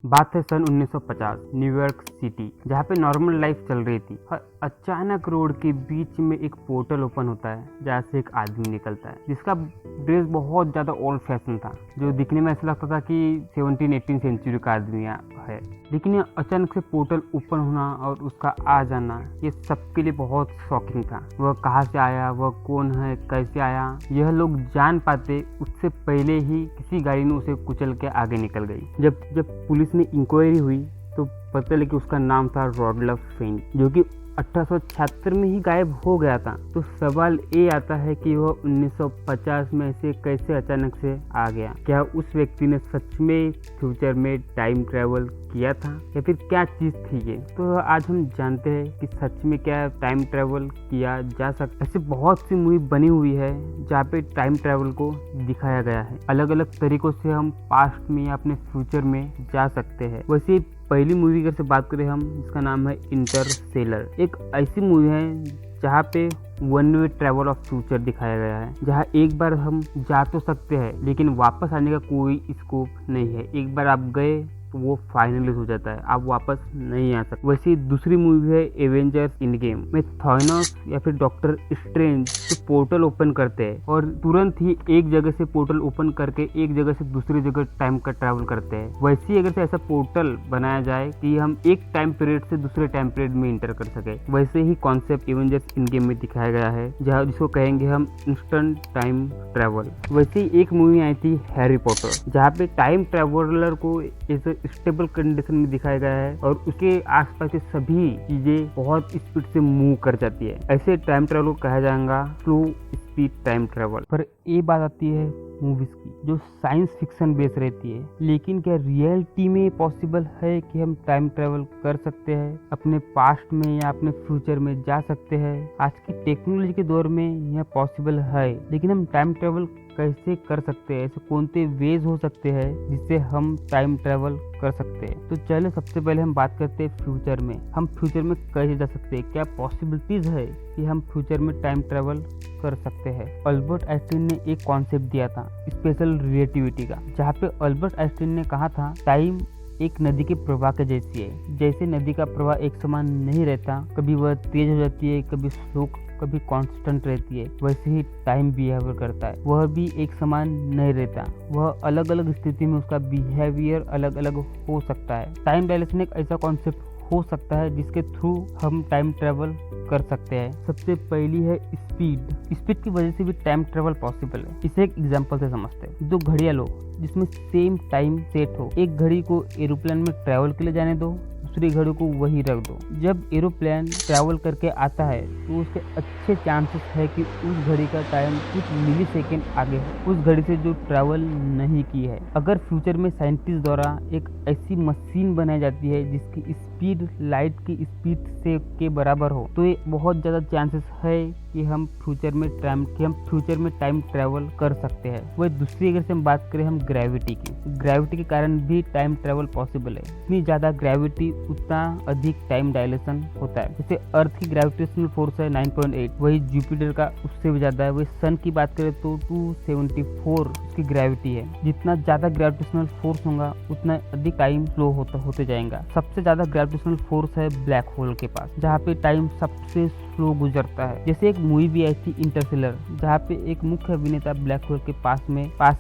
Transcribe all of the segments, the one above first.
बात है सन 1950 New York city, जहाँ पे नॉर्मल लाइफ चल रही थी। और अचानक रोड के बीच में एक पोर्टल ओपन होता है जहाँ से एक आदमी निकलता है जिसका ड्रेस बहुत ज्यादा ओल्ड फैशन था, जो दिखने में ऐसा लगता था कि 17-18 सेंचुरी का आदमी है। लेकिन ये अचानक से पोर्टल ओपन होना और उसका आ जाना ये सबके लिए बहुत शॉकिंग था। वह कहाँ से आया, वह कौन है, कैसे आया, यह लोग जान पाते उससे पहले ही किसी गाड़ी ने उसे कुचल के आगे निकल गई। जब पुलिस में इंक्वायरी हुई तो पता लगा कि उसका नाम था रॉडल्फ फिन, जो कि 1876 में ही गायब हो गया था। तो सवाल ये आता है कि वह 1950 में से कैसे अचानक से आ गया। क्या उस व्यक्ति ने सच में फ्यूचर में टाइम ट्रेवल किया था या फिर क्या चीज थी ये? तो आज हम जानते हैं कि सच में क्या टाइम ट्रेवल किया जा सकता। ऐसे बहुत सी मूवी बनी हुई है जहाँ पे टाइम ट्रेवल को दिखाया गया है। अलग अलग तरीकों से हम पास्ट में या अपने फ्यूचर में जा सकते हैं। वैसे पहली मूवी अगर से बात करें हम, जिसका नाम है इंटरस्टेलर, एक ऐसी मूवी है जहाँ पे one way travel of future दिखाया गया है, जहाँ एक बार हम जा तो सकते हैं लेकिन वापस आने का कोई स्कोप नहीं है। एक बार आप गए तो वो फाइनलाइज हो जाता है, आप वापस नहीं आ सकते। वैसे दूसरी मूवी है एवेंजर्स एंड गेम में थानोस या फिर डॉक्टर स्ट्रेंज जो पोर्टल ओपन करते हैं और तुरंत ही एक जगह से पोर्टल ओपन करके एक जगह से दूसरी जगह टाइम का ट्रैवल करते हैं। वैसे ही अगर से ऐसा पोर्टल बनाया जाए कि हम एक टाइम पीरियड से दूसरे टाइम पीरियड में इंटर कर सके, वैसे ही कॉन्सेप्ट एवेंजर्स एंड गेम में दिखाया गया है, जहाँ जिसको कहेंगे हम इंस्टेंट टाइम ट्रैवल। वैसे ही एक मूवी आई थी हैरी पॉटर, जहाँ पे टाइम ट्रैवलर को इस स्टेबल कंडीशन में दिखाया गया है और उसके आसपास के सभी चीजें बहुत स्पीड से मूव कर जाती है। ऐसे टाइम ट्रैवल को कहा जाएगा स्लो स्पीड टाइम ट्रैवल। पर ये बात आती है मूवीज की, जो साइंस फिक्शन बेस रहती है, लेकिन क्या रियलिटी में पॉसिबल है कि हम टाइम ट्रैवल कर सकते हैं, अपने पास्ट में या अपने फ्यूचर में जा सकते हैं? आज की टेक्नोलॉजी के दौर में यह पॉसिबल है, लेकिन हम टाइम ट्रैवल कैसे कर सकते हैं? ऐसे कौन से वेज हो सकते हैं जिससे हम टाइम ट्रैवल कर सकते हैं? तो चलो सबसे पहले हम बात करते हैं फ्यूचर में। हम फ्यूचर में कैसे जा सकते हैं? क्या पॉसिबिलिटीज है कि हम फ्यूचर में टाइम ट्रैवल कर सकते हैं? अल्बर्ट आइंस्टाइन ने एक कॉन्सेप्ट दिया था स्पेशल रिलेटिविटी का, जहाँ पे अल्बर्ट आइंस्टाइन ने कहा था टाइम एक नदी के प्रवाह के जैसी है। जैसे नदी का प्रवाह एक समान नहीं रहता, कभी वह तेज हो जाती है, कभी स्लो, कभी कांस्टेंट रहती है, वैसे ही टाइम बिहेवियर करता है, वह भी एक समान नहीं रहता। वह अलग अलग स्थिति में उसका बिहेवियर अलग अलग हो सकता है। टाइम डायलेशन एक ऐसा कॉन्सेप्ट हो सकता है जिसके थ्रू हम टाइम ट्रेवल कर सकते हैं। सबसे पहली है स्पीड की वजह से भी टाइम ट्रेवल पॉसिबल है। इसे एक एग्जांपल से समझते हैं। दो घड़ियां लो जिसमें सेम टाइम सेट हो, एक घड़ी को एरोप्लेन में ट्रैवल के लिए जाने दो, दूसरी घड़ी को वही रख दो। जब एरोप्लेन ट्रैवल करके आता है तो उसके अच्छे चांसेस है कि उस घड़ी का टाइम कुछ मिली सेकेंड आगे है उस घड़ी से जो ट्रैवल नहीं की है। अगर फ्यूचर में साइंटिस्ट द्वारा एक ऐसी मशीन बनाई जाती है जिसकी स्पीड लाइट की स्पीड से के बराबर हो, तो ये बहुत ज्यादा चांसेस है कि हम फ्यूचर में टाइम ट्रैवल कर सकते हैं। वही दूसरी अगर से हम बात करें हम ग्रेविटी के कारण भी टाइम ट्रैवल पॉसिबल है। इतनी ज्यादा ग्रेविटी उतना अधिक टाइम डायलेशन होता है। जैसे अर्थ की ग्रेविटेशनल फोर्स है 9.8, वही जुपिटर का उससे भी ज्यादा है। वही सन की बात करें तो 274 उसकी ग्रेविटी है। जितना ज्यादा ग्रेविटेशनल फोर्स होगा उतना अधिक टाइम स्लो होते जाएगा। सबसे ज्यादा ग्रेविटेशनल फोर्स है ब्लैक होल के पास, जहाँ पे टाइम सबसे स्लो गुजरता है। जैसे एक मूवी भी आई थी इंटरस्टेलर, जहाँ पे एक मुख्य अभिनेता ब्लैक होल के पास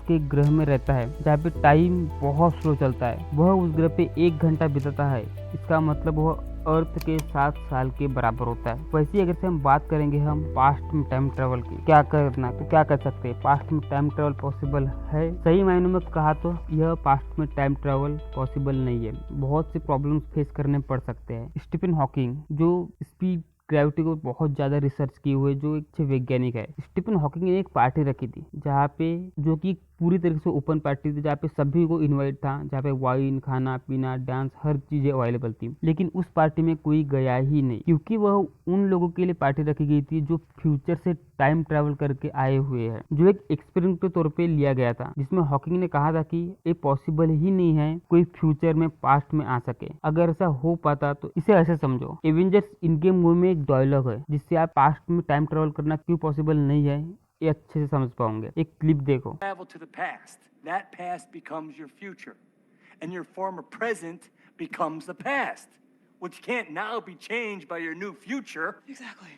के ग्रह में रहता है, जहाँ पे टाइम बहुत स्लो चलता है। वह उस ग्रह पे 1 घंटा बिताता है, इसका मतलब वह अर्थ के 7 साल के बराबर होता है। वैसे अगर से हम बात करेंगे हम पास्ट में टाइम ट्रेवल की, क्या करना तो क्या कर सकते हैं? पास्ट में टाइम ट्रेवल पॉसिबल है? सही मायनों में कहा तो यह पास्ट में टाइम ट्रेवल पॉसिबल नहीं है। बहुत से प्रॉब्लम्स फेस करने पड़ सकते हैं। स्टीफन हॉकिंग जो स्पीड ग्रेविटी को बहुत ज्यादा रिसर्च किए हुए जो एक अच्छे वैज्ञानिक है, स्टीफन हॉकिंग ने एक पार्टी रखी थी जहाँ पे जो कि पूरी तरीके से ओपन पार्टी थी, जहाँ पे सभी को इनवाइट था, जहाँ पे वाइन, खाना पीना, डांस, हर चीजें अवेलेबल थी। लेकिन उस पार्टी में कोई गया ही नहीं, क्योंकि वह उन लोगों के लिए पार्टी रखी गई थी जो फ्यूचर से टाइम ट्रैवल करके आए हुए हैं, जो एक एक्सपेरिमेंट के तौर पे लिया गया था, जिसमें हॉकिंग ने कहा था कि ये पॉसिबल ही नहीं है कोई फ्यूचर में पास्ट में आ सके। अगर ऐसा हो पाता तो इसे ऐसे समझो, एवेंजर्स इन गेम मूवी में एक डायलॉग है जिससे आप पास्ट में टाइम ट्रैवल करना क्यों पॉसिबल नहीं है ये अच्छे से समझ पाओगे। एक क्लिप देखो। Travel to the past. That past becomes your future. and your former present becomes the past, which can't now be changed by your new future. Exactly.